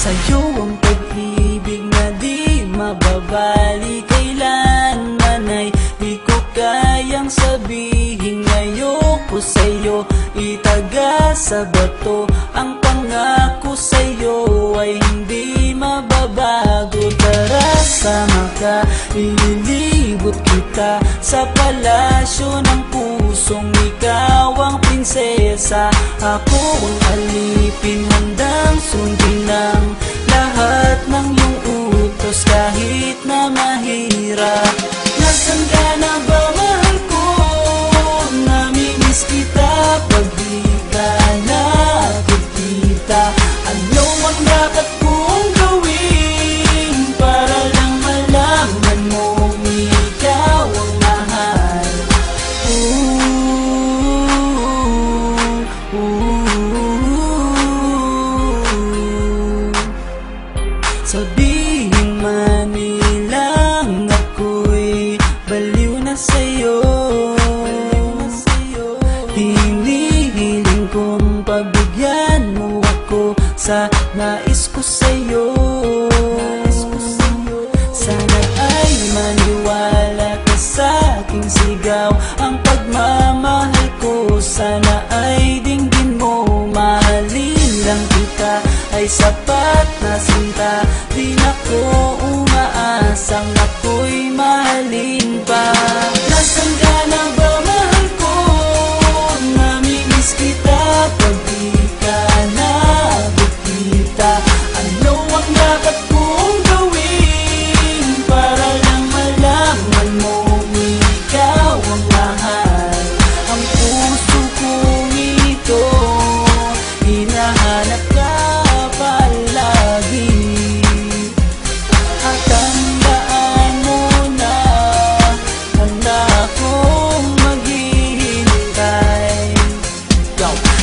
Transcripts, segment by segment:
sa'yo ang pag-ibig na di mababali. Kailanman ay di ko kayang sabihin ayoko sa'yo. Itaga sa bato ang pangako sa'yo ay hindi mababago. Tara, sama ka, ililibot kita sa palasyo ng pusong ikaw ang prinsesa. Ako ang alipin, handang sundin ng lahat ng iyong utos kahit na mahirap. Nasaan ka na ba, mahal ko? Namimiss kita pag di ka nakikita. Ano ang dapat kong gawin para lang malaman mo ikaw ang mahal? Sabihin man nilang ako'y baliw na sa'yo, hinihiling kong pagbigyan mo ako sa nais ko sa'yo. Sana ay maniwala ka sa aking sigaw, ang pagmamahal ko sana ay dinggin mo. Mahalin lang kita ay sapat na sinta, di na ko umaasang ako'y mahalin pa. Nasaan ka na ba, mahal ko? Namimiss kita pag di ka nakikita. Ano ang dapat kong gawin para lang malaman mo ikaw ang mahal? Ang puso kong ito hinahanap ka palagi. At tandaan mo na handa akong maghihintay.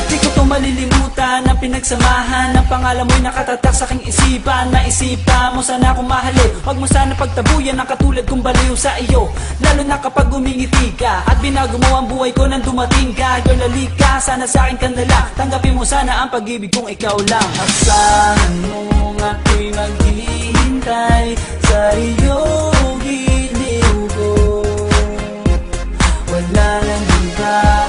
Di ko to malilimutan ang pinagsamahan, ang pangalan mo'y nakatatak sa aking isipan. Naisipan mo sana akong mahalin, huwag mo sana pagtabuyan ang katulad kong baliw sa iyo. Lalo na kapag umingiti ka at binago mo ang buhay ko nang dumating ka. Girl, halika, sana sa akin ka na lang, tanggapin mo sana ang pag-ibig kong ikaw lang. Asahan mo ako'y maghihintay sa iyong giliw ko, wala nang iba.